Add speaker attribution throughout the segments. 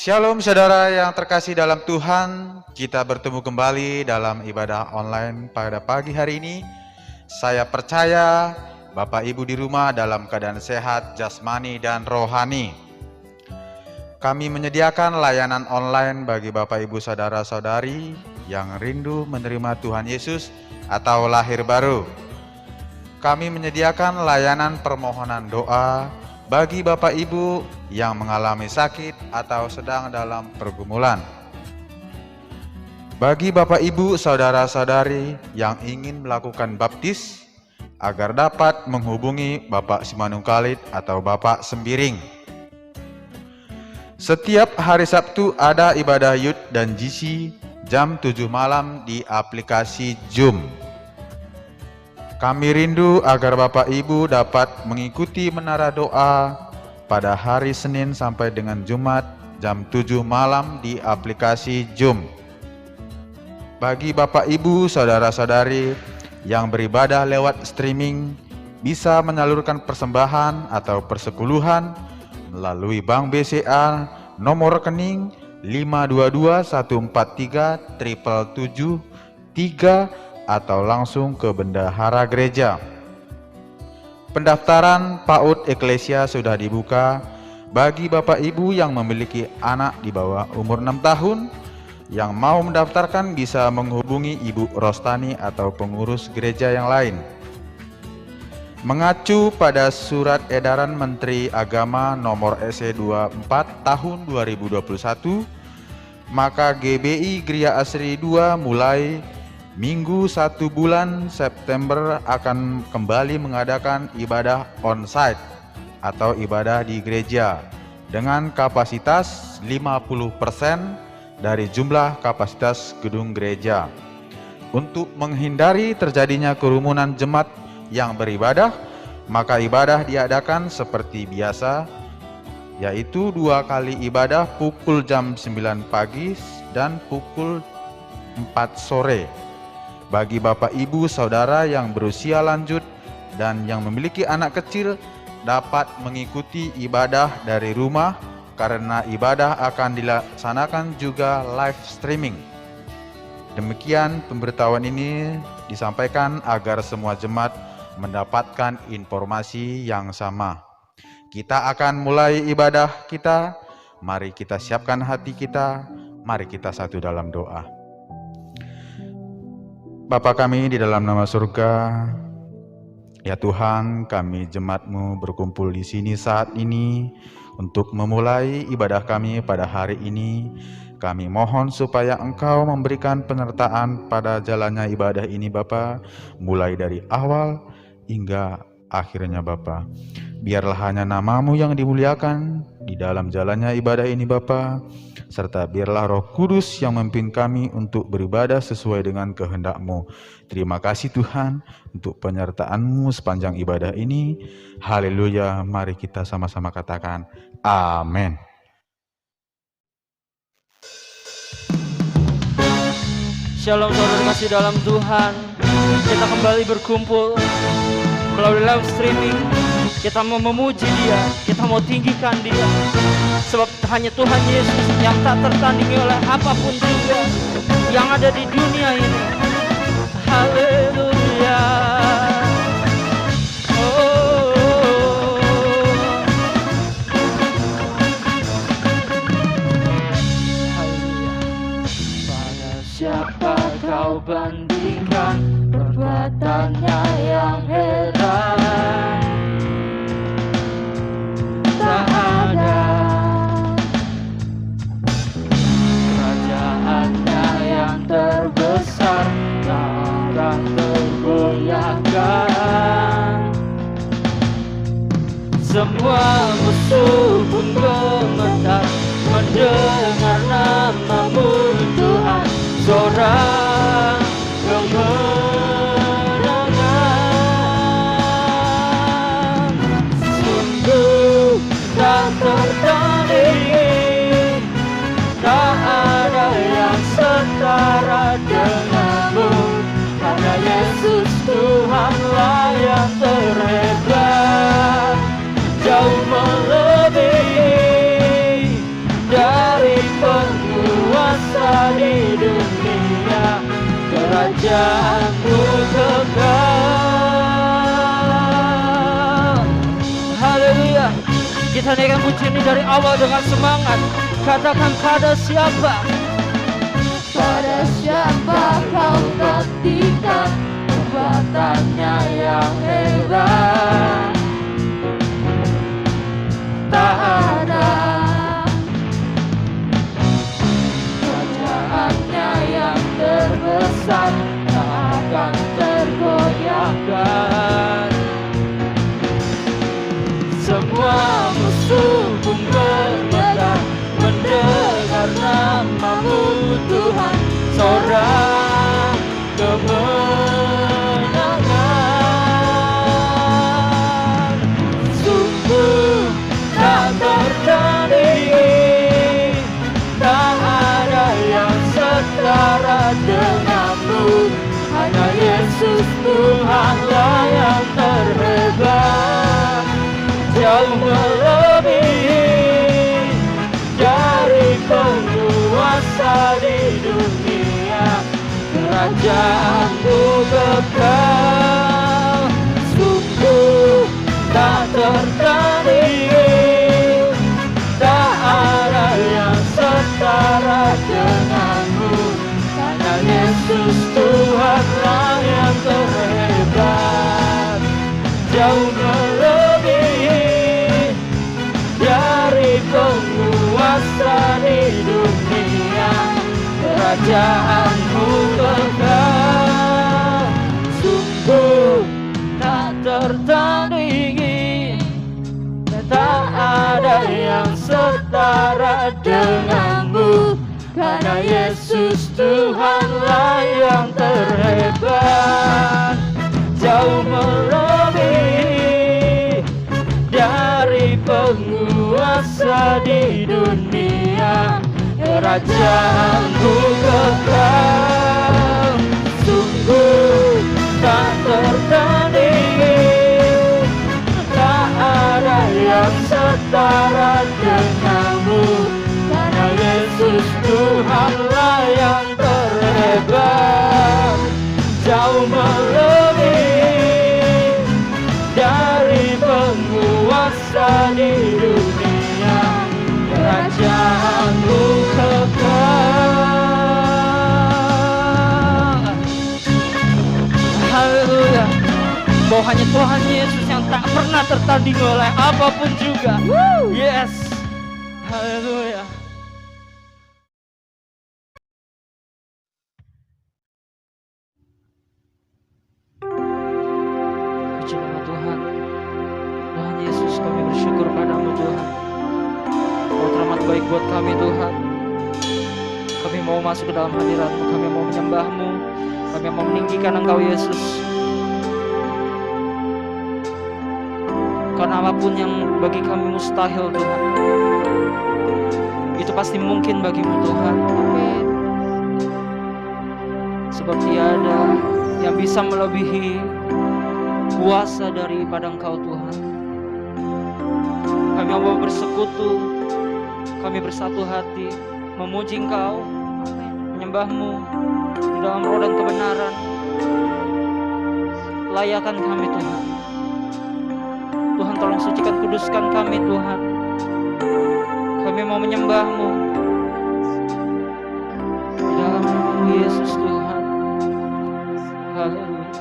Speaker 1: Shalom saudara yang terkasih dalam Tuhan, kita bertemu kembali dalam ibadah online pada pagi hari ini. Saya percaya Bapak Ibu di rumah dalam keadaan sehat, jasmani dan rohani. Kami menyediakan layanan online bagi Bapak Ibu saudara-saudari yang rindu menerima Tuhan Yesus atau lahir baru. Kami menyediakan layanan permohonan doa bagi Bapak Ibu yang mengalami sakit atau sedang dalam pergumulan. Bagi Bapak Ibu saudara-saudari yang ingin melakukan baptis agar dapat menghubungi Bapak Simanungkalit atau Bapak Sembiring. Setiap hari Sabtu ada ibadah Youth dan GC jam 7 malam di aplikasi Zoom. Kami rindu agar Bapak Ibu dapat mengikuti menara doa pada hari Senin sampai dengan Jumat jam 7 malam di aplikasi Zoom. Bagi Bapak Ibu saudara-saudari yang beribadah lewat streaming bisa menyalurkan persembahan atau persepuluhan melalui Bank BCA nomor rekening 522143773 atau langsung ke bendahara gereja. Pendaftaran PAUD Eklesia sudah dibuka bagi Bapak Ibu yang memiliki anak di bawah umur 6 tahun. Yang mau mendaftarkan bisa menghubungi Ibu Rostani atau pengurus gereja yang lain. Mengacu pada surat edaran Menteri Agama nomor SE 24 tahun 2021, maka GBI Gria Asri 2 mulai Minggu 1 bulan September akan kembali mengadakan ibadah onsite atau ibadah di gereja dengan kapasitas 50% dari jumlah kapasitas gedung gereja. Untuk menghindari terjadinya kerumunan jemaat yang beribadah, maka ibadah diadakan seperti biasa, yaitu 2 kali ibadah pukul jam 9 pagi dan pukul 4 sore. Bagi Bapak Ibu Saudara yang berusia lanjut dan yang memiliki anak kecil dapat mengikuti ibadah dari rumah karena ibadah akan dilaksanakan juga live streaming. Demikian pemberitahuan ini disampaikan agar semua jemaat mendapatkan informasi yang sama. Kita akan mulai ibadah kita. Mari kita siapkan hati kita. Mari kita satu dalam doa. Bapa kami di dalam nama surga, ya Tuhan, kami jemaat-Mu berkumpul di sini saat ini untuk memulai ibadah kami pada hari ini. Kami mohon supaya Engkau memberikan penyertaan pada jalannya ibadah ini Bapa, mulai dari awal hingga akhirnya Bapa. Biarlah hanya nama-Mu yang dimuliakan di dalam jalannya ibadah ini Bapa, serta biarlah Roh Kudus yang memimpin kami untuk beribadah sesuai dengan kehendak-Mu. Terima kasih Tuhan untuk penyertaan-Mu sepanjang ibadah ini. Haleluya, mari kita sama-sama katakan amin.
Speaker 2: Shalom saudara kasih dalam Tuhan. Kita kembali berkumpul melalui live streaming. Kita mau memuji Dia, kita mau tinggikan Dia. Sebab hanya Tuhan Yesus yang tak tertandingi oleh apapun juga yang ada di dunia ini. Haleluya. Pada siapa kau bandingkan perbuatannya yang heran? Tak ada. Kerajaannya yang terbesar tak akan tergoyahkan. Semua musuh pun gemetar mendengar nama-Mu Tuhan. Seorang kemenangan sungguh tak tertandingi. Tak ada yang setara denganmu. Hanya Yesus Tuhanlah yang terhebat, jauh melebihi dari kerajaanmu kekal. Haleluya. Kita naikkan pujian ini dari awal dengan semangat. Katakan pada siapa?
Speaker 3: Pada siapa kau buktikan perbuatannya yang hebat? Tak ada kerajaannya yang terbesar, tak akan tergoyahkan.
Speaker 2: Semua musuh pun bermegah mendengar namamu Tuhan. Sorak kemenangan, sungguh tak tertandingi, tak ada yang setara denganmu. Hanya Yesus Tuhanlah yang terhebat, jauh melebihi dari penguasa di dunia. Kerajaanmu kekal, sungguh tak tertandingi, tak ada yang setara denganmu. Karena Yesus Tuhanlah yang terhebat, jauh melebihi dari penguasa di dunia. Kerajaanmu kekal, sungguh tak tertandingi, tak ada yang setara denganmu. Karena Yesus Tuhanlah yang terhebat, jauh melebihi dari penguasa di dunia. Kerajaanmu kekal, sungguh tak tertandingi, tak ada yang setara denganmu. Karena Yesus Tuhanlah yang terhebat, jauh melebihi dari penguasa di dunia. Kerajaanmu kekal. Haleluya. Bahwa hanya Tuhan Yesus yang tak pernah tertandingi oleh apapun juga. Yes. Haleluya. Puji nama Tuhan. Tuhan Yesus, kami bersyukur padamu Tuhan. Kau teramat baik buat kami Tuhan. Kami mau masuk ke dalam hadirat-Mu, kami mau menyembah-Mu, kami mau meninggikan Engkau Yesus. Karena apapun yang bagi kami mustahil Tuhan, itu pasti mungkin bagimu Tuhan.
Speaker 3: Amin.
Speaker 2: Sebab tiada yang bisa melebihi kuasa daripada Engkau Tuhan. Kami mau bersekutu, kami bersatu hati memuji Engkau, menyembah-Mu di dalam roh dan kebenaran. Layakan kami Tuhan. Tuhan tolong sucikan, kuduskan kami Tuhan. Kami mau menyembah-Mu di dalam nama Yesus Tuhan. Haleluya.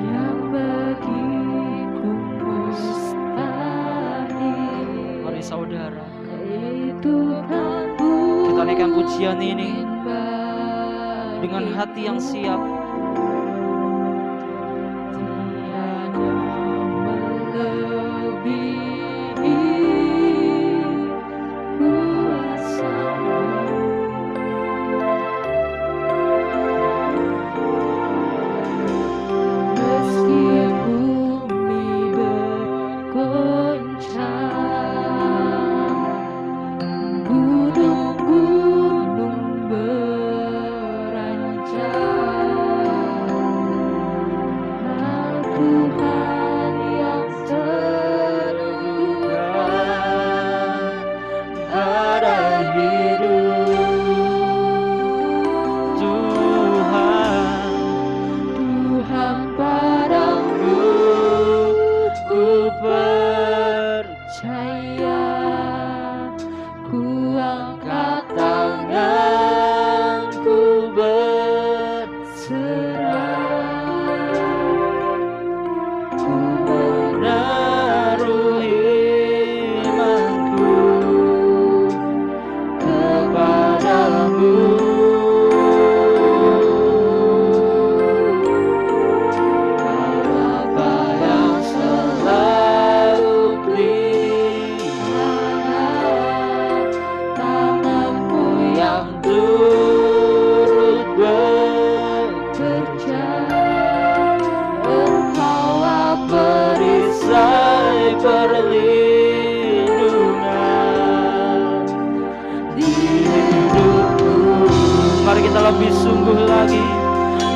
Speaker 3: Yang bagiku mustahil,
Speaker 2: Mari saudara,
Speaker 3: Tuhanku,
Speaker 2: kita naikkan pujian ini dengan hati yang siap.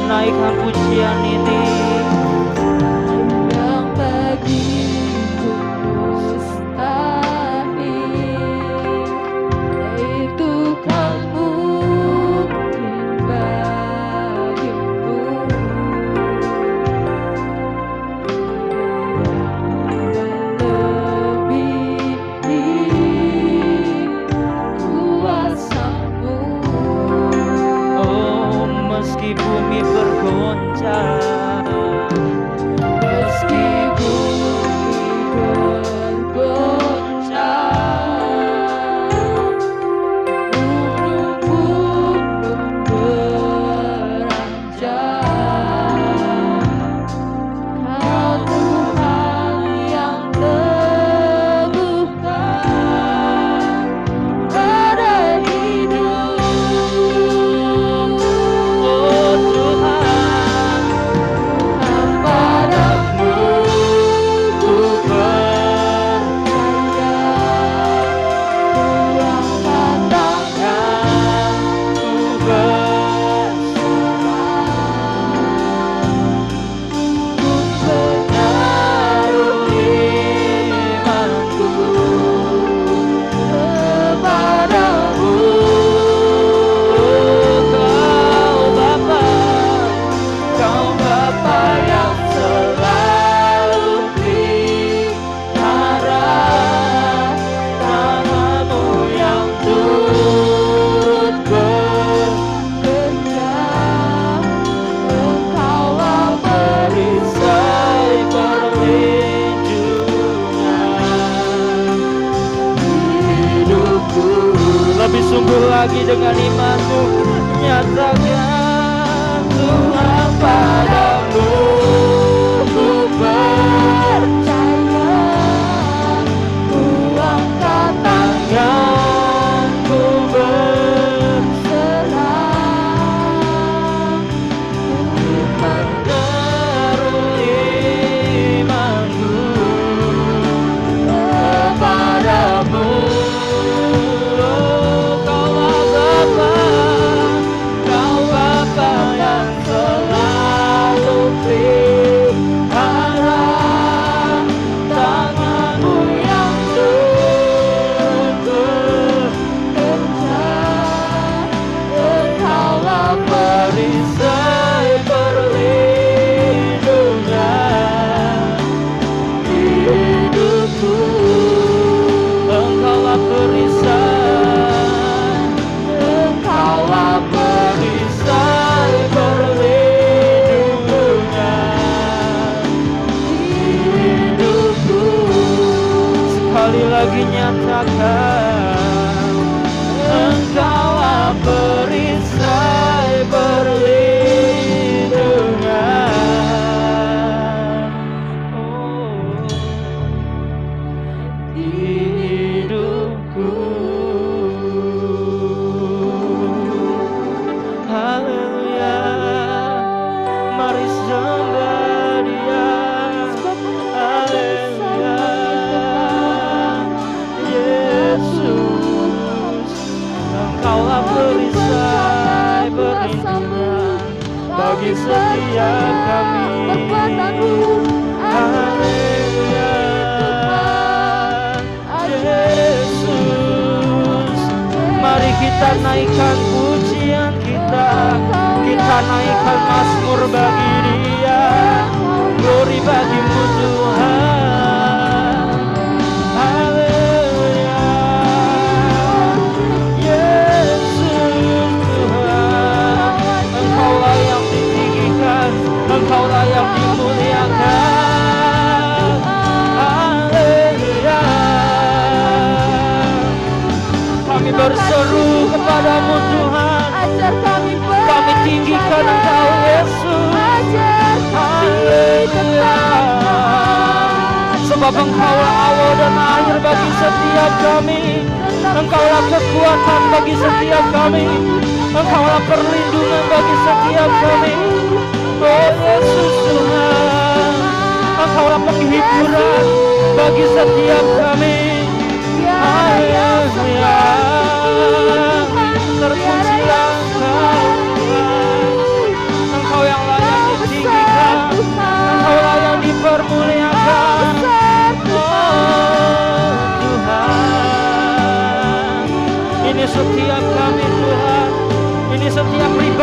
Speaker 2: naikkan pujian ini.
Speaker 3: yang bagiku mustahil, itu kan mungkin bagimu. Melebihi kuasamu.
Speaker 2: Oh, meski bumi bergoncang,
Speaker 3: Meski bumi bergoncang, gunung-gunung beranjak, Kau Tuhan yang teguhkan pada hidup.
Speaker 2: oh Tuhan,
Speaker 3: Padamu ku percaya, kuangkat tangan, ku berserah, ku menaruh imanku kepadamu.
Speaker 2: Kau Bapa
Speaker 3: yang selalu pelihara, tangan-Mu yang turut bekerja, Engkaulah perisai perlindungan hidupku.
Speaker 2: lebih sungguh lagi dengan imanmu, nyatakan Tuhan
Speaker 3: Padamu ku percaya, kuangkat tangan, ku berserah, ku menaruh imanku kepadamu.
Speaker 2: Kau Bapa yang selalu pelihara,
Speaker 3: Tangan-Mu yang turut bekerja, Engkaulah
Speaker 2: perisai perlindungan
Speaker 3: hidupku.
Speaker 2: Engkaulah perisai,
Speaker 3: Engkaulah
Speaker 2: perisai perlindungan
Speaker 3: hidupku.
Speaker 2: sekali lagi nyatakan Engkaulah perisai perlindungan hidupku. Haleluya, mari sembah Dia. Haleluya, Yesus, Engkaulah perisai perlindungan bagi setiap kami. Haleluya, Yesus, mari kita naikkan pujian kita, kita naikkan mazmur bagi Dia. Glory bagimu Tuhan. Haleluya, Yesus Tuhan, Engkaulah yang ditinggikan, Engkaulah yang dimuliakan. Haleluya, kami berseru kepadamu Tuhan,
Speaker 3: Ajar kami
Speaker 2: kami tinggikan Engkau Yesus.
Speaker 3: ajar kami
Speaker 2: Haleluya, sebab Engkaulah awal dan akhir bagi setiap kami. Engkaulah kekuatan bagi setiap kami. Engkaulah perlindungan bagi setiap kami. Oh Yesus Tuhan, Engkaulah penghiburan bagi setiap kami. Haleluya, terpujilah Engkau Tuhan. Engkau yang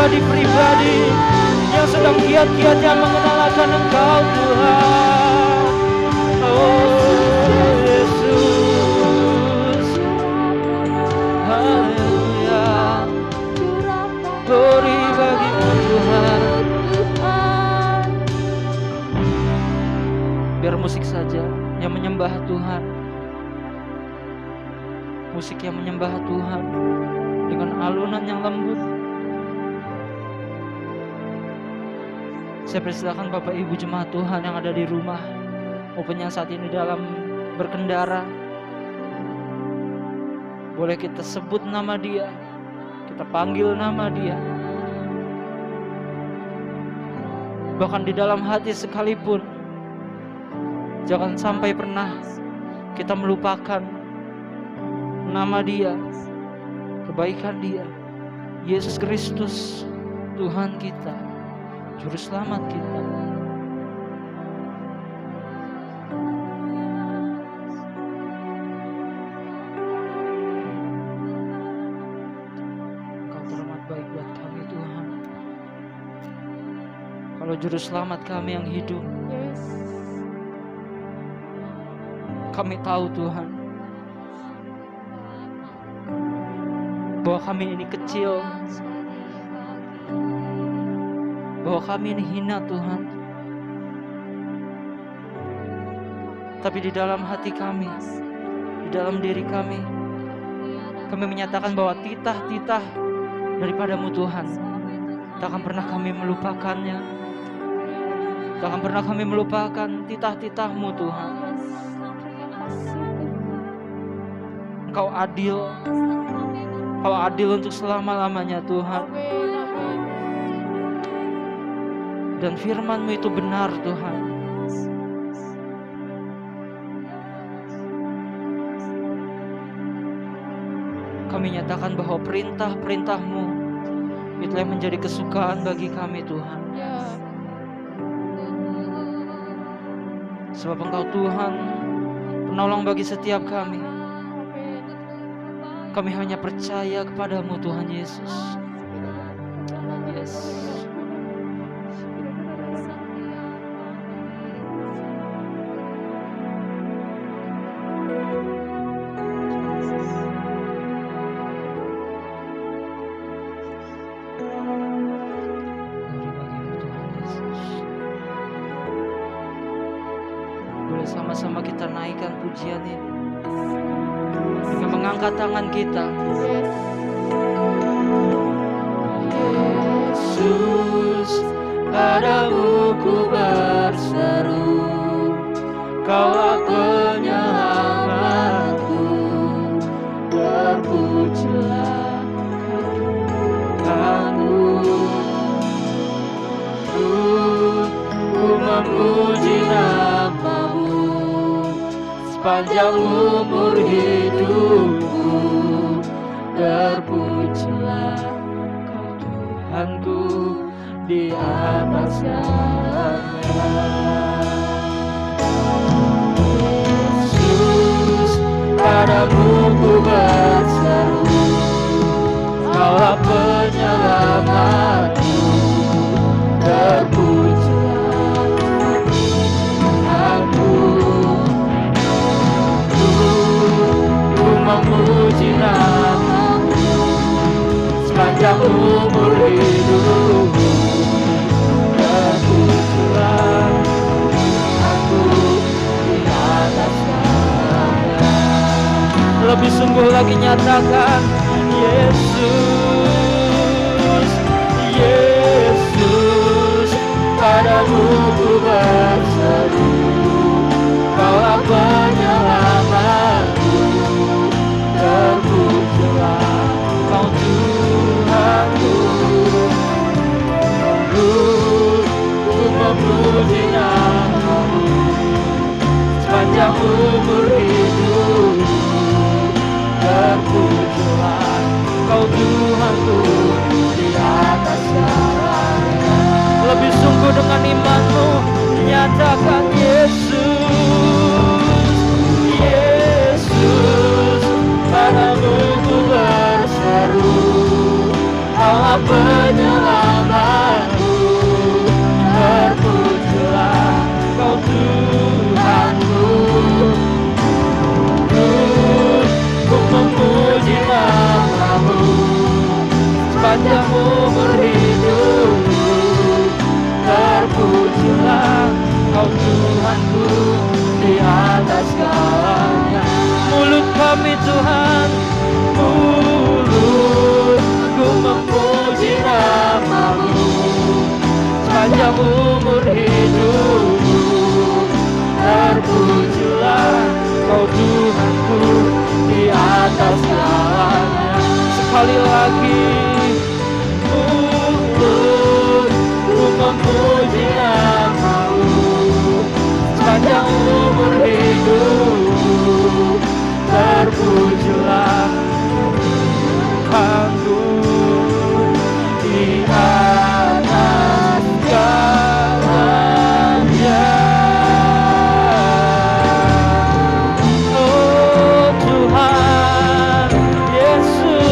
Speaker 2: pribadi-pribadi yang sedang giat-giatnya mengenal akan Engkau Tuhan. Oh Yesus, haleluya. Glory bagimu Tuhan. Biar musik saja yang menyembah Tuhan, musik yang menyembah Tuhan dengan alunan yang lembut. Saya persilakan Bapak Ibu jemaat Tuhan yang ada di rumah maupun yang saat ini dalam berkendara, boleh kita sebut nama Dia, kita panggil nama Dia. Bahkan di dalam hati sekalipun, jangan sampai pernah kita melupakan nama Dia, kebaikan Dia, Yesus Kristus, Tuhan kita, Juru Selamat kita. Engkau teramat baik buat kami Tuhan. Kalau Juru Selamat kami yang hidup, kami tahu Tuhan bahwa kami ini kecil, bahwa kami ini hina Tuhan. Tapi di dalam hati kami, di dalam diri kami menyatakan bahwa titah-titah daripada-Mu Tuhan, tak akan pernah kami melupakannya. Tak akan pernah kami melupakan titah-titah-Mu Tuhan. Engkau adil, Engkau adil untuk selama-lamanya Tuhan. Dan firman-Mu itu benar Tuhan. Kami nyatakan bahwa perintah-perintah-Mu itu yang menjadi kesukaan bagi kami Tuhan. Sebab Engkau Tuhan penolong bagi setiap kami. Kami hanya percaya kepada-Mu Tuhan Yesus. Yes. Glory bagi-Mu Tuhan Yesus. Boleh sama-sama kita naikkan pujian ini dengan mengangkat tangan kita. Yesus, padamu ku berseru, Kaulah penyelamatku, terpujilah Tuhanku. Ku memuji nama-Mu sepanjang umur hidupku, terpujilah Kau Tuhanku di atas segalanya. Yesus, padamu ku berseru, Kaulah penyelamatku, terpujilah Tuhanku. Memuji nama-Mu sepanjang umur hidupku, terpujilah aku di atas segala. Lebih sungguh lagi nyatakan, Yesus, Yesus, padamu ku berseru, Kaulah penyelamatku, terpujilah Kau Tuhanku. Ku memuji nama-Mu sepanjang umur hidupku, terpujilah Kau Tuhanku di atas segalanya. Lebih sungguh dengan iman-Mu nyatakan, Yesus, Yesus, padamu ku berseru, Kaulah penyelamat. Tuhan, mulutku memuji nama-Mu. Sepanjang umur hidupku, terpujilah Kau Tuhanku di atas segalanya. Sekali lagi, mulutku memuji nama-Mu. Sepanjang umur hidupku, terpujilah Tuhanku di atas segalanya. Oh Tuhan Yesus,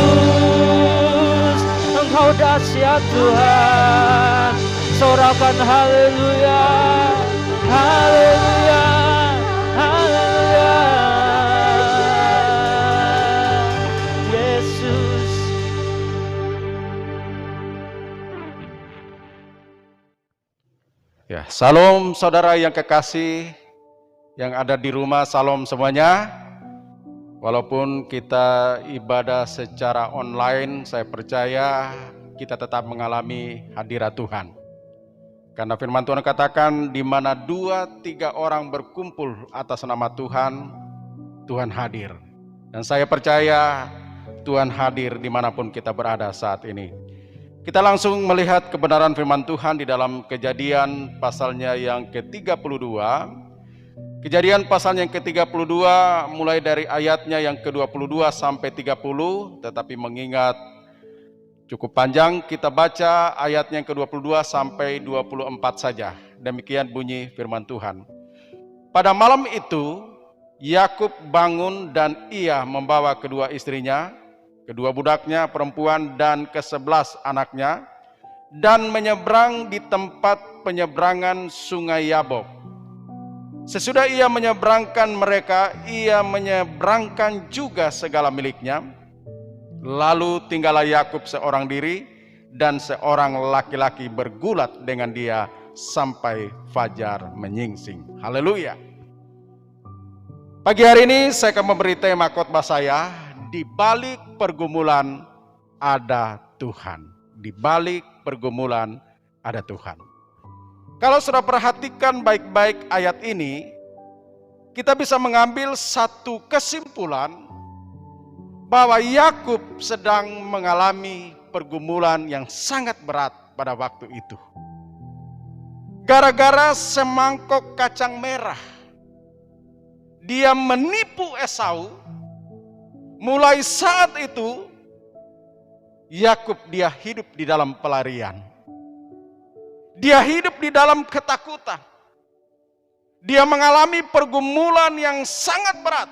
Speaker 2: Engkau dahsyat Tuhan. Sorakan haleluya, haleluya, haleluya. Yesus.
Speaker 4: Ya, salam saudara yang kekasih yang ada di rumah, salam semuanya. Walaupun kita ibadah secara online, saya percaya kita tetap mengalami hadirat Tuhan. Karena firman Tuhan katakan, di mana 2-3 orang berkumpul atas nama Tuhan, Tuhan hadir. Dan saya percaya Tuhan hadir dimanapun kita berada saat ini. Kita langsung melihat kebenaran firman Tuhan di dalam Kejadian pasalnya yang ke-32. Kejadian pasalnya yang ke-32 mulai dari ayatnya yang ke-22 sampai 30, tetapi mengingat cukup panjang, kita baca ayatnya yang ke-22 sampai 24 saja. Demikian bunyi firman Tuhan. Pada malam itu, Yakub bangun dan ia membawa kedua istrinya, kedua budaknya perempuan dan ke-11 anaknya, dan menyeberang di tempat penyeberangan sungai Yabok. Sesudah ia menyeberangkan mereka, ia menyeberangkan juga segala miliknya. Lalu tinggallah Yakub seorang diri dan seorang laki-laki bergulat dengan dia sampai fajar menyingsing. Haleluya. Pagi hari ini saya akan memberi tema khotbah saya, di balik pergumulan ada Tuhan. Di balik pergumulan ada Tuhan. Kalau sudah perhatikan baik-baik ayat ini, kita bisa mengambil satu kesimpulan bahwa Yakub sedang mengalami pergumulan yang sangat berat pada waktu itu. Gara-gara semangkok kacang merah, dia menipu Esau. Mulai saat itu, Yakub dia hidup di dalam pelarian. Dia hidup di dalam ketakutan. Dia mengalami pergumulan yang sangat berat.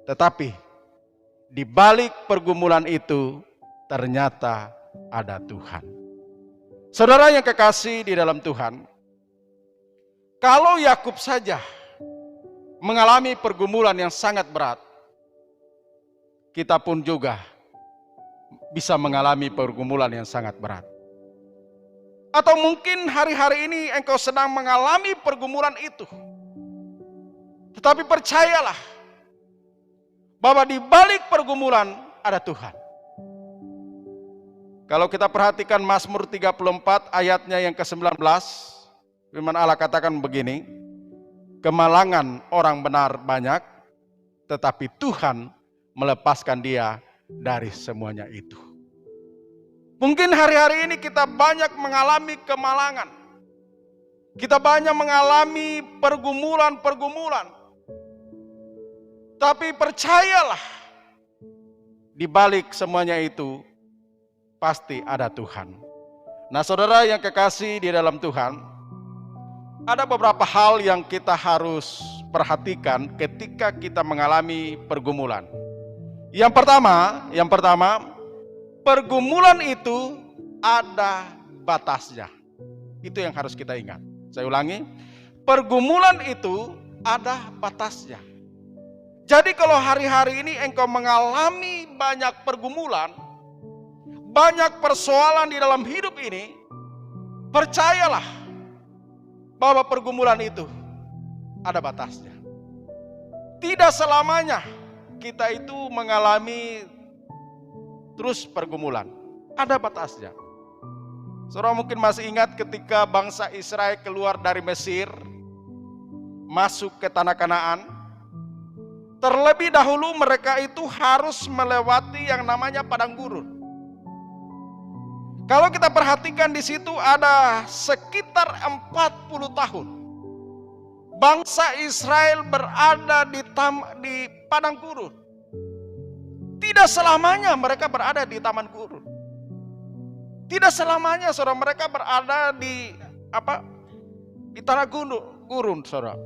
Speaker 4: Tetapi di balik pergumulan itu ternyata ada Tuhan. Saudara yang kekasih di dalam Tuhan, kalau Yakub saja mengalami pergumulan yang sangat berat, kita pun juga bisa mengalami pergumulan yang sangat berat. Atau mungkin hari-hari ini engkau sedang mengalami pergumulan itu. Tetapi percayalah bahwa di balik pergumulan ada Tuhan. Kalau kita perhatikan Mazmur 34 ayatnya yang ke-19, firman Allah katakan begini, kemalangan orang benar banyak, tetapi Tuhan melepaskan dia dari semuanya itu. Mungkin hari-hari ini kita banyak mengalami kemalangan. Kita banyak mengalami pergumulan-pergumulan. Tapi percayalah, di balik semuanya itu pasti ada Tuhan. Nah, saudara yang kekasih di dalam Tuhan, ada beberapa hal yang kita harus perhatikan ketika kita mengalami pergumulan. Yang pertama, pergumulan itu ada batasnya. Itu yang harus kita ingat. Saya ulangi, pergumulan itu ada batasnya. Jadi kalau hari-hari ini engkau mengalami banyak pergumulan, banyak persoalan di dalam hidup ini, percayalah bahwa pergumulan itu ada batasnya. Tidak selamanya kita itu mengalami terus pergumulan. Ada batasnya. Saudara mungkin masih ingat ketika bangsa Israel keluar dari Mesir, masuk ke tanah Kanaan. Terlebih dahulu mereka itu harus melewati yang namanya padang gurun. Kalau kita perhatikan di situ ada sekitar 40 tahun. Bangsa Israel berada di padang gurun. Tidak selamanya mereka berada di taman gurun. Tidak selamanya saudara mereka berada di tanah gurun, saudara.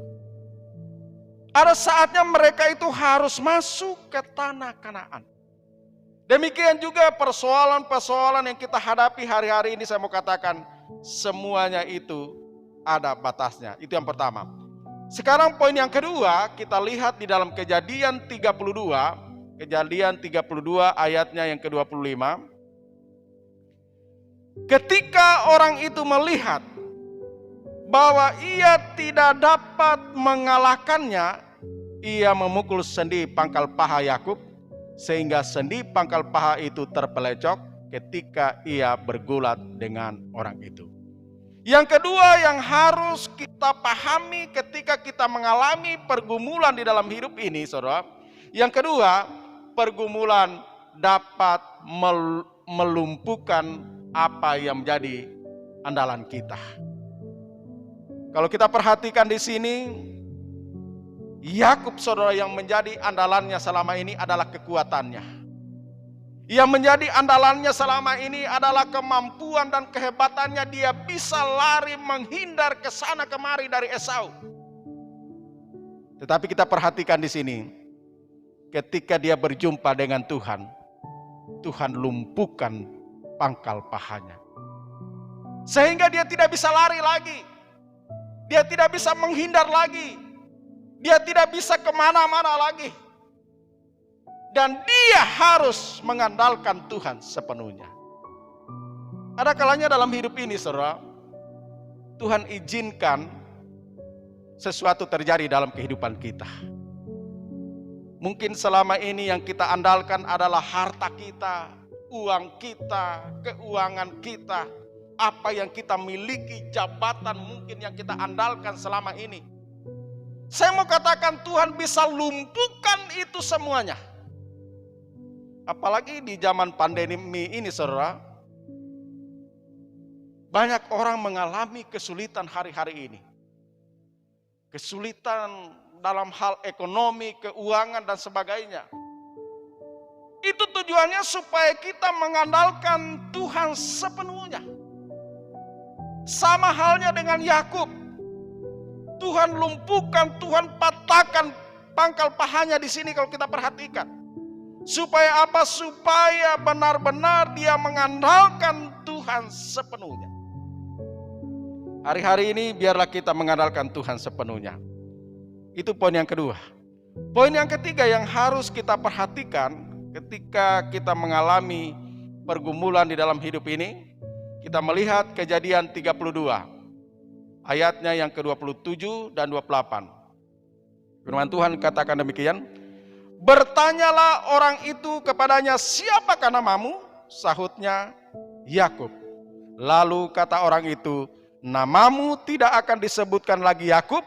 Speaker 4: Ada saatnya mereka itu harus masuk ke tanah Kanaan. Demikian juga persoalan-persoalan yang kita hadapi hari-hari ini, saya mau katakan semuanya itu ada batasnya. Itu yang pertama. Sekarang poin yang kedua, kita lihat di dalam Kejadian 32, Kejadian 32 ayatnya yang ke-25. Ketika orang itu melihat bahwa ia tidak dapat mengalahkannya, ia memukul sendi pangkal paha Yakub, sehingga sendi pangkal paha itu terpelecok ketika ia bergulat dengan orang itu. Yang kedua yang harus kita pahami ketika kita mengalami pergumulan di dalam hidup ini, saudara. Yang kedua, pergumulan dapat melumpuhkan apa yang menjadi andalan kita. Kalau kita perhatikan di sini, Yakub saudara yang menjadi andalannya selama ini adalah kekuatannya. Yang menjadi andalannya selama ini adalah kemampuan dan kehebatannya. Dia bisa lari menghindar ke sana kemari dari Esau. Tetapi kita perhatikan di sini, ketika dia berjumpa dengan Tuhan, Tuhan lumpuhkan pangkal pahanya. Sehingga dia tidak bisa lari lagi. Dia tidak bisa menghindar lagi. Dia tidak bisa kemana-mana lagi. Dan dia harus mengandalkan Tuhan sepenuhnya. Ada kalanya dalam hidup ini, saudara, Tuhan izinkan sesuatu terjadi dalam kehidupan kita. Mungkin selama ini yang kita andalkan adalah harta kita, uang kita, keuangan kita, apa yang kita miliki, jabatan mungkin yang kita andalkan selama ini. Saya mau katakan Tuhan bisa lumpuhkan itu semuanya. Apalagi di zaman pandemi ini, saudara. Banyak orang mengalami kesulitan hari-hari ini. Kesulitan dalam hal ekonomi, keuangan dan sebagainya. Itu tujuannya supaya kita mengandalkan Tuhan sepenuhnya. Sama halnya dengan Yakub. Tuhan lumpuhkan, Tuhan patahkan pangkal pahanya di sini kalau kita perhatikan. Supaya apa? Supaya benar-benar dia mengandalkan Tuhan sepenuhnya. Hari-hari ini biarlah kita mengandalkan Tuhan sepenuhnya. Itu poin yang kedua. Poin yang ketiga yang harus kita perhatikan ketika kita mengalami pergumulan di dalam hidup ini, kita melihat Kejadian 32, ayatnya yang ke-27 dan 28. Firman Tuhan katakan demikian, bertanyalah orang itu kepadanya, siapakah namamu? Sahutnya, Yakub. Lalu kata orang itu, namamu tidak akan disebutkan lagi Yakub,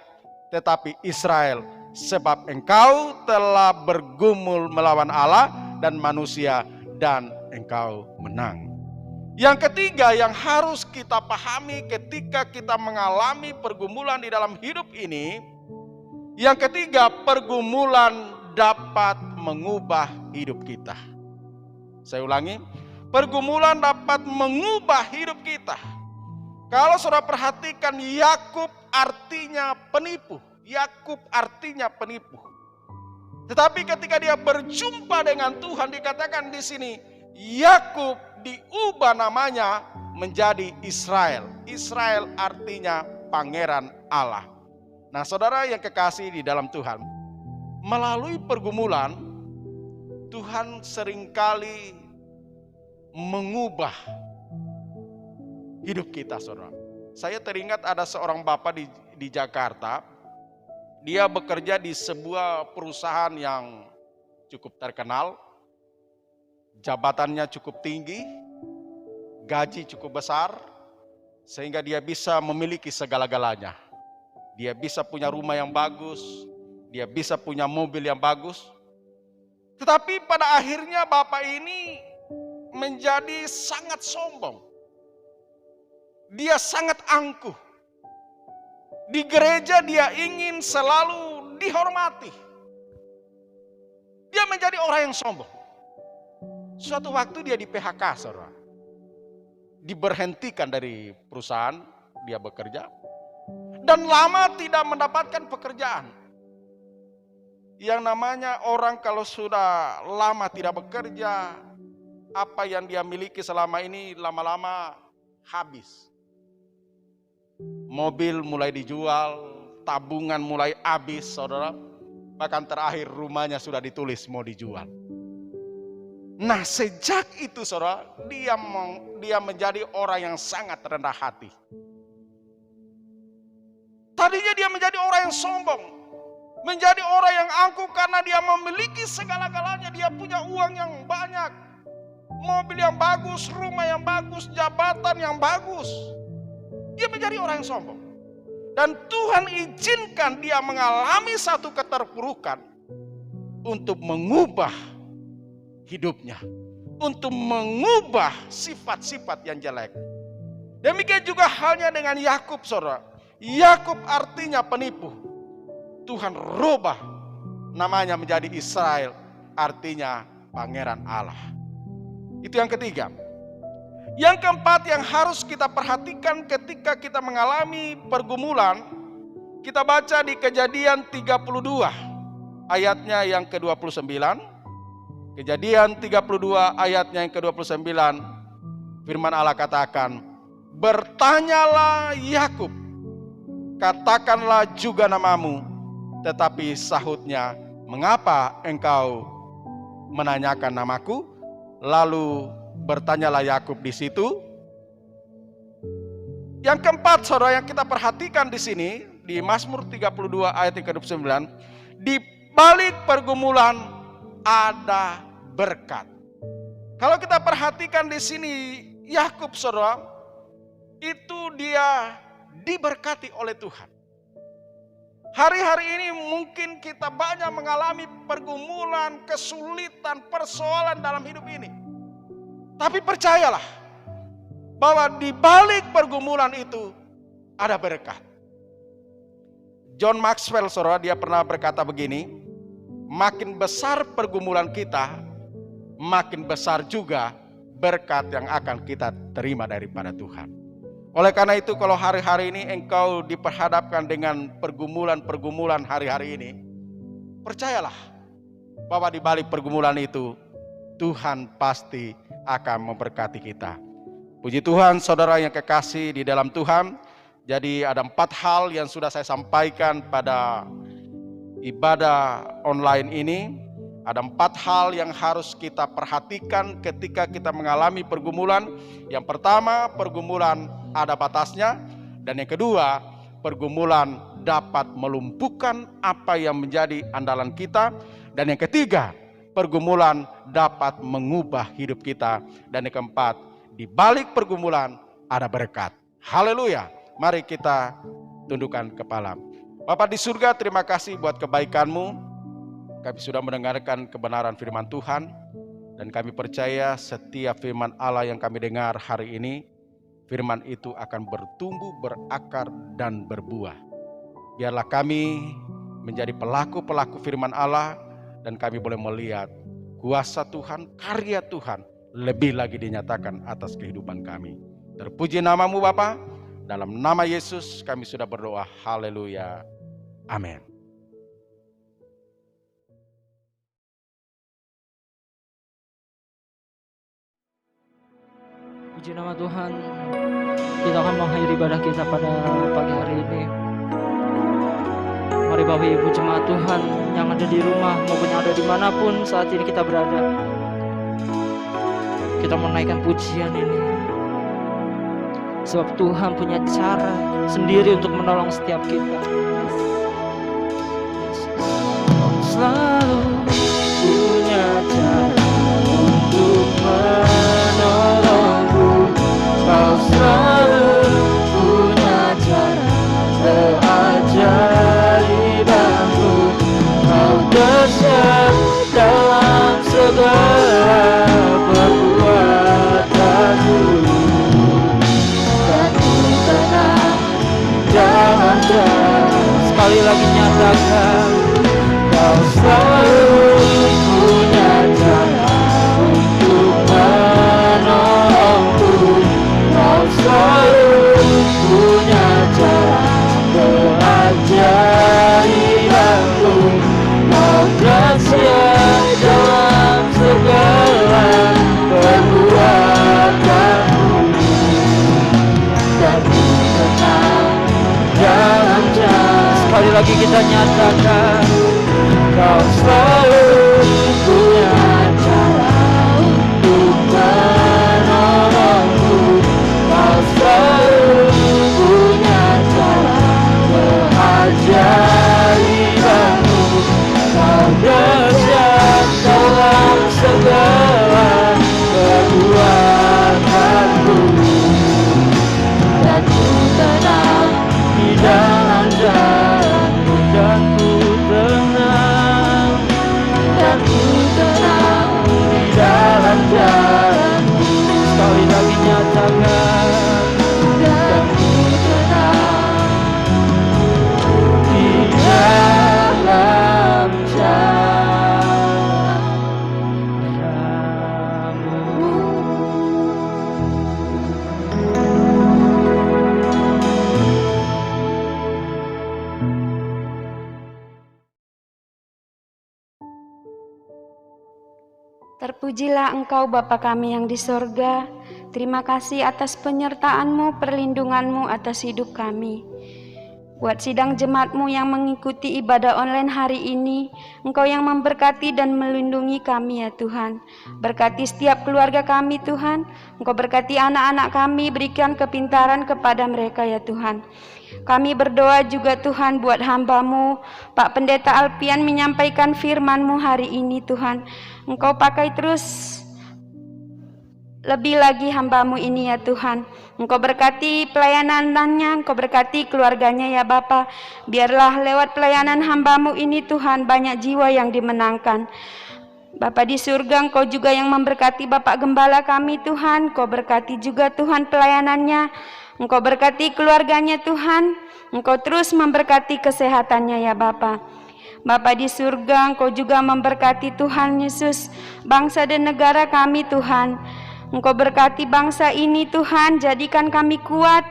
Speaker 4: tetapi Israel, sebab engkau telah bergumul melawan Allah dan manusia, dan engkau menang. Yang ketiga yang harus kita pahami ketika kita mengalami pergumulan di dalam hidup ini, yang ketiga, pergumulan dapat mengubah hidup kita. Saya ulangi, pergumulan dapat mengubah hidup kita. Kalau saudara perhatikan, Yakub artinya penipu. Yakub artinya penipu. Tetapi ketika dia berjumpa dengan Tuhan, dikatakan di sini, Yakub diubah namanya menjadi Israel. Israel artinya pangeran Allah. Nah, saudara yang kekasih di dalam Tuhan, melalui pergumulan, Tuhan seringkali mengubah hidup kita, saudara. Saya teringat ada seorang bapak di Jakarta. Dia bekerja di sebuah perusahaan yang cukup terkenal, jabatannya cukup tinggi, gaji cukup besar, sehingga dia bisa memiliki segala-galanya. Dia bisa punya rumah yang bagus, dia bisa punya mobil yang bagus. Tetapi pada akhirnya bapak ini menjadi sangat sombong. Dia sangat angkuh. Di gereja dia ingin selalu dihormati. Dia menjadi orang yang sombong. Suatu waktu dia di PHK, saudara. Diberhentikan dari perusahaan dia bekerja. Dan lama tidak mendapatkan pekerjaan. Yang namanya orang kalau sudah lama tidak bekerja, apa yang dia miliki selama ini lama-lama habis. Mobil mulai dijual, tabungan mulai habis, saudara. Bahkan terakhir rumahnya sudah ditulis mau dijual. Nah, sejak itu saudara, dia menjadi orang yang sangat rendah hati. Tadinya dia menjadi orang yang sombong, menjadi orang yang angkuh karena dia memiliki segala-galanya. Dia punya uang yang banyak, mobil yang bagus, rumah yang bagus, jabatan yang bagus. Dia menjadi orang yang sombong. Dan Tuhan izinkan dia mengalami satu keterpurukan untuk mengubah hidupnya, untuk mengubah sifat-sifat yang jelek. Demikian juga halnya dengan Yakub, saudara. Yakub artinya penipu. Tuhan rubah namanya menjadi Israel, artinya pangeran Allah. Itu yang ketiga. Yang keempat yang harus kita perhatikan ketika kita mengalami pergumulan, kita baca di Kejadian 32 ayatnya yang ke-29. Kejadian 32 ayatnya yang ke-29, firman Allah katakan, "Bertanyalah Yakub, katakanlah juga namamu." Tetapi sahutnya, "Mengapa engkau menanyakan namaku?" Lalu bertanyalah Yakub di situ. Yang keempat, saudara, yang kita perhatikan di sini di Mazmur 32 ayat yang ke-29, di balik pergumulan ada berkat. Kalau kita perhatikan di sini Yakub, saudara, itu dia diberkati oleh Tuhan. Hari-hari ini mungkin kita banyak mengalami pergumulan, kesulitan, persoalan dalam hidup ini. Tapi percayalah bahwa di balik pergumulan itu ada berkat. John Maxwell, saudara, dia pernah berkata begini, makin besar pergumulan kita, makin besar juga berkat yang akan kita terima daripada Tuhan. Oleh karena itu, kalau hari-hari ini engkau diperhadapkan dengan pergumulan-pergumulan hari-hari ini, percayalah bahwa di balik pergumulan itu Tuhan pasti akan memberkati kita. Puji Tuhan, saudara yang kekasih di dalam Tuhan. Jadi ada 4 hal yang sudah saya sampaikan pada ibadah online ini. Ada 4 hal yang harus kita perhatikan ketika kita mengalami pergumulan. Yang pertama, pergumulan ada batasnya. Dan yang kedua, pergumulan dapat melumpuhkan apa yang menjadi andalan kita. Dan yang ketiga, pergumulan dapat mengubah hidup kita. Dan yang keempat, di balik pergumulan ada berkat. Haleluya. Mari kita tundukkan kepala. Bapa di surga, terima kasih buat kebaikan-Mu. Kami sudah mendengarkan kebenaran firman Tuhan. Dan kami percaya setiap firman Allah yang kami dengar hari ini, firman itu akan bertumbuh, berakar, dan berbuah. Biarlah kami menjadi pelaku-pelaku firman Allah, dan kami boleh melihat kuasa Tuhan, karya Tuhan lebih lagi dinyatakan atas kehidupan kami. Terpuji nama-Mu Bapa. Dalam nama Yesus kami sudah berdoa. Haleluya. Amin.
Speaker 2: Puji nama Tuhan. Kita akan mengakhiri ibadah kita pada pagi hari ini. Mari Bapak Ibu jemaat Tuhan yang ada di rumah maupun yang ada dimanapun saat ini kita berada, kita menaikkan pujian ini. Sebab Tuhan punya cara sendiri untuk menolong setiap kita. Selalu punya nyatakan, Kau selalu punya cara untuk menolongku. Kau selalu punya cara keajaibanmu. Kau dahsyat dalam segala perbuatanmu, dan ku tenang dalam jalan. Sekali lagi kita nyatakan, Kau selalu punya cara untuk menolongku. Kau selalu punya cara keajaibanmu. Kau dahsyat dalam segala perbuatanmu, dan ku tenang di dalam jalanmu. Dan ku tenang, dan ku tenang di dalam jalanmu. Sekali lagi nyatakan, dan ku tenang di dalam jalanmu.
Speaker 5: Terpujilah Engkau Bapa kami yang di sorga. Terima kasih atas penyertaan-Mu, perlindungan-Mu atas hidup kami. Buat sidang jemaat-Mu yang mengikuti ibadah online hari ini, Engkau yang memberkati dan melindungi kami ya Tuhan. Berkati setiap keluarga kami Tuhan. Engkau berkati anak-anak kami, berikan kepintaran kepada mereka ya Tuhan. Kami berdoa juga Tuhan buat hamba-Mu, Pak Pendeta Alpian menyampaikan firman-Mu hari ini Tuhan. Engkau pakai terus lebih lagi hamba-Mu ini ya Tuhan. Engkau berkati pelayanannya, Engkau berkati keluarganya ya Bapa. Biarlah lewat pelayanan hamba-Mu ini Tuhan, banyak jiwa yang dimenangkan. Bapa di surga, Engkau juga yang memberkati Bapak Gembala kami Tuhan. Engkau berkati juga Tuhan pelayanannya. Engkau berkati keluarganya Tuhan. Engkau terus memberkati kesehatannya ya Bapa. Bapa di surga, Engkau juga memberkati Tuhan Yesus bangsa dan negara kami Tuhan. Engkau berkati bangsa ini Tuhan, jadikan kami kuat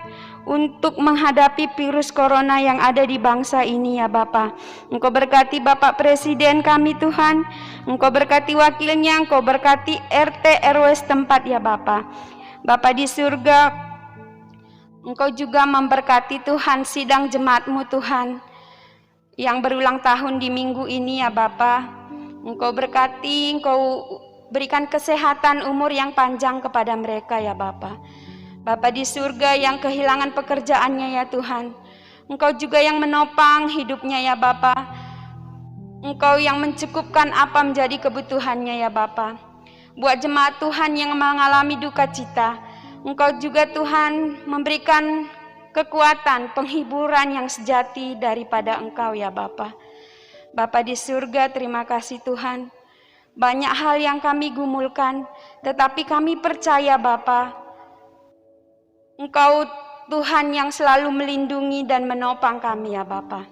Speaker 5: untuk menghadapi virus corona yang ada di bangsa ini ya Bapa. Engkau berkati Bapak Presiden kami Tuhan. Engkau berkati wakilnya, Engkau berkati RT RW setempat ya Bapa. Bapa di surga, Engkau juga memberkati Tuhan sidang jemaat-Mu Tuhan yang berulang tahun di minggu ini ya Bapa. Engkau berkati, Engkau berikan kesehatan umur yang panjang kepada mereka ya Bapa. Bapa di surga yang kehilangan pekerjaannya ya Tuhan, Engkau juga yang menopang hidupnya ya Bapa. Engkau yang mencukupkan apa menjadi kebutuhannya ya Bapa. Buat jemaat Tuhan yang mengalami duka cita, Engkau juga Tuhan memberikan kekuatan, penghiburan yang sejati daripada Engkau ya Bapa. Bapa di surga, terima kasih Tuhan. Banyak hal yang kami gumulkan, tetapi kami percaya Bapa, Engkau Tuhan yang selalu melindungi dan menopang kami ya Bapa.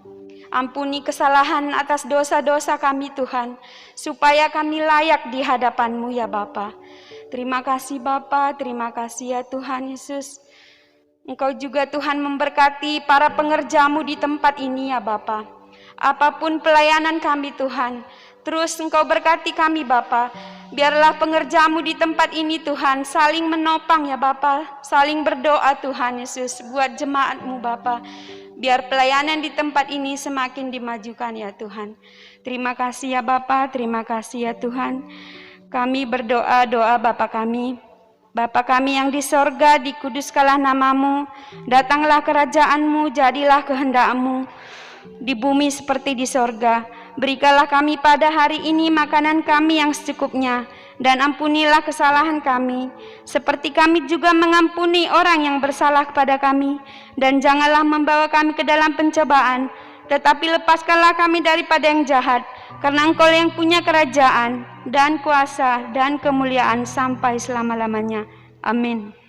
Speaker 5: Ampuni kesalahan atas dosa-dosa kami Tuhan, supaya kami layak di hadapan-Mu ya Bapa. Terima kasih Bapa, terima kasih ya Tuhan Yesus. Engkau juga Tuhan memberkati para pengerja-Mu di tempat ini ya Bapa. Apapun pelayanan kami Tuhan, terus Engkau berkati kami Bapa. Biarlah pengerja-Mu di tempat ini Tuhan saling menopang ya Bapa, saling berdoa Tuhan Yesus buat jemaat-Mu Bapa. Biar pelayanan di tempat ini semakin dimajukan ya Tuhan. Terima kasih ya Bapa, terima kasih ya Tuhan. Kami berdoa doa Bapa kami. Bapa kami yang di sorga, dikuduskanlah nama-Mu. Datanglah kerajaan-Mu, jadilah kehendak-Mu di bumi seperti di sorga. Berikanlah kami pada hari ini makanan kami yang secukupnya, dan ampunilah kesalahan kami, seperti kami juga mengampuni orang yang bersalah kepada kami. Dan janganlah membawa kami ke dalam pencobaan, tetapi lepaskanlah kami daripada yang jahat, karena Engkau yang punya kerajaan dan kuasa dan kemuliaan sampai selama-lamanya. Amin.